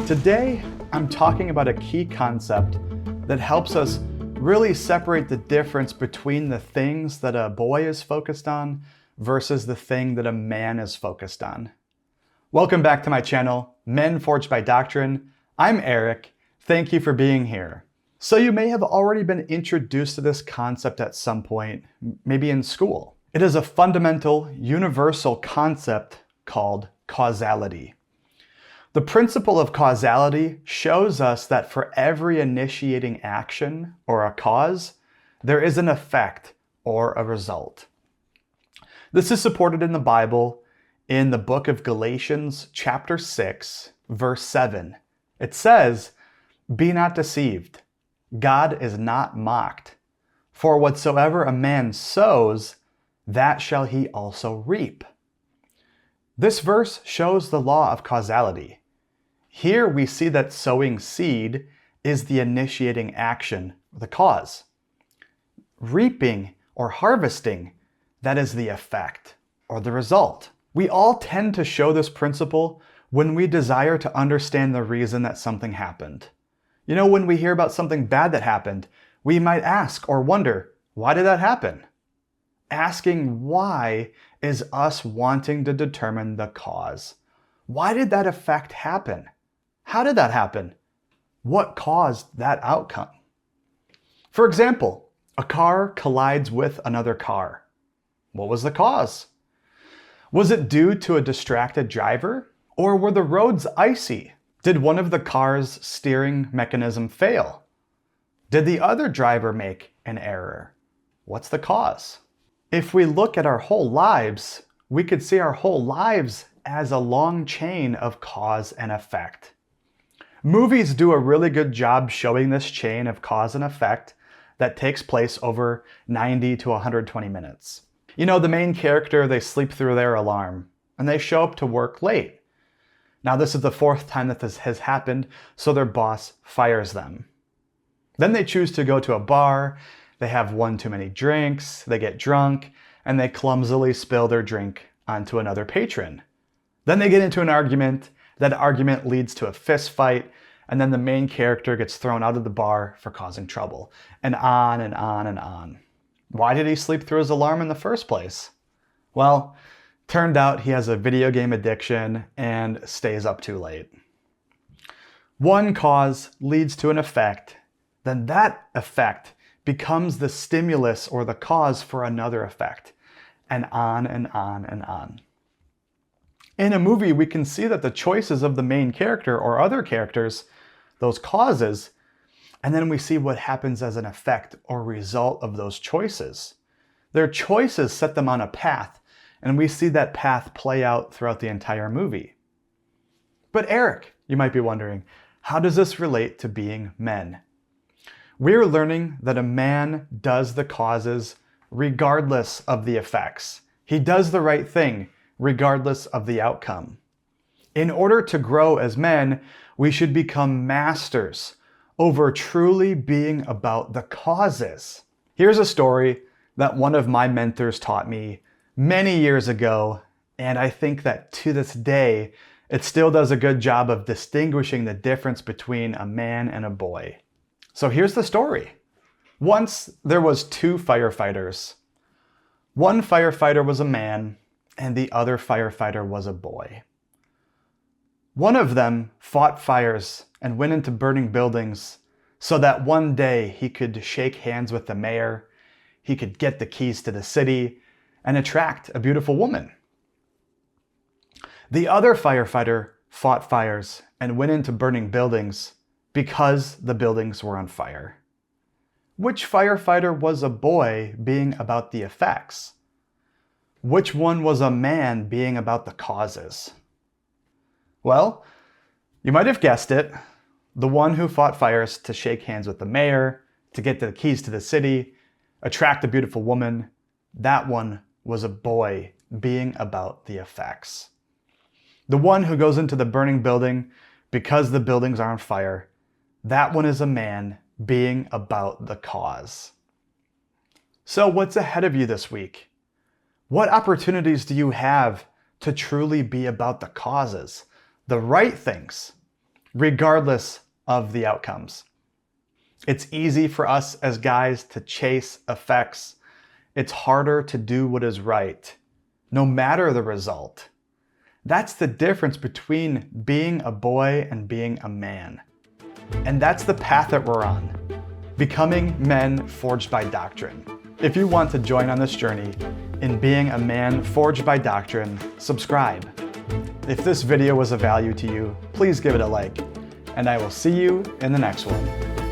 Today, I'm talking about a key concept that helps us really separate the difference between the things that a boy is focused on versus the thing that a man is focused on. Welcome back to my channel, Men Forged by Doctrine. I'm Eric. Thank you for being here. So you may have already been introduced to this concept at some point, maybe in school. It is a fundamental, universal concept called causality. The principle of causality shows us that for every initiating action or a cause, there is an effect or a result. This is supported in the Bible in the book of Galatians, chapter 6, verse 7. It says, "Be not deceived. God is not mocked. For whatsoever a man sows, that shall he also reap." This verse shows the law of causality. Here we see that sowing seed is the initiating action, the cause. Reaping or harvesting, that is the effect or the result. We all tend to show this principle when we desire to understand the reason that something happened. You know, when we hear about something bad that happened, we might ask or wonder, why did that happen? Asking why is us wanting to determine the cause. Why did that effect happen? How did that happen? What caused that outcome? For example, a car collides with another car. What was the cause? Was it due to a distracted driver? Or were the roads icy? Did one of the car's steering mechanism fail? Did the other driver make an error? What's the cause? If we look at our whole lives, we could see our whole lives as a long chain of cause and effect. Movies do a really good job showing this chain of cause and effect that takes place over 90 to 120 minutes. You know, the main character, they sleep through their alarm and they show up to work late. Now, this is the fourth time that this has happened, so their boss fires them. Then they choose to go to a bar, they have one too many drinks, they get drunk, and they clumsily spill their drink onto another patron. Then they get into an argument. That argument leads to a fist fight, and then the main character gets thrown out of the bar for causing trouble, and on and on and on. Why did he sleep through his alarm in the first place? Well, turned out he has a video game addiction and stays up too late. One cause leads to an effect, then that effect becomes the stimulus or the cause for another effect, and on and on and on. In a movie, we can see that the choices of the main character or other characters, those causes, and then we see what happens as an effect or result of those choices. Their choices set them on a path, and we see that path play out throughout the entire movie. But Eric, you might be wondering, how does this relate to being men? We're learning that a man does the causes regardless of the effects. He does the right thing regardless of the outcome. In order to grow as men, we should become masters over truly being about the causes. Here's a story that one of my mentors taught me many years ago, and I think that to this day, it still does a good job of distinguishing the difference between a man and a boy. So here's the story. Once there was two firefighters. One firefighter was a man, and the other firefighter was a boy. One of them fought fires and went into burning buildings so that one day he could shake hands with the mayor, he could get the keys to the city, and attract a beautiful woman. The other firefighter fought fires and went into burning buildings because the buildings were on fire. Which firefighter was a boy being about the effects? Which one was a man being about the causes? Well, you might have guessed it. The one who fought fires to shake hands with the mayor, to get the keys to the city, attract a beautiful woman, that one was a boy being about the effects. The one who goes into the burning building because the buildings are on fire, that one is a man being about the cause. So what's ahead of you this week? What opportunities do you have to truly be about the causes, the right things, regardless of the outcomes. It's easy for us as guys to chase effects. It's harder to do what is right, no matter the result. That's the difference between being a boy and being a man. And that's the path that we're on, becoming men forged by doctrine. If you want to join on this journey in being a man forged by doctrine, subscribe. If this video was of value to you, please give it a like, and I will see you in the next one.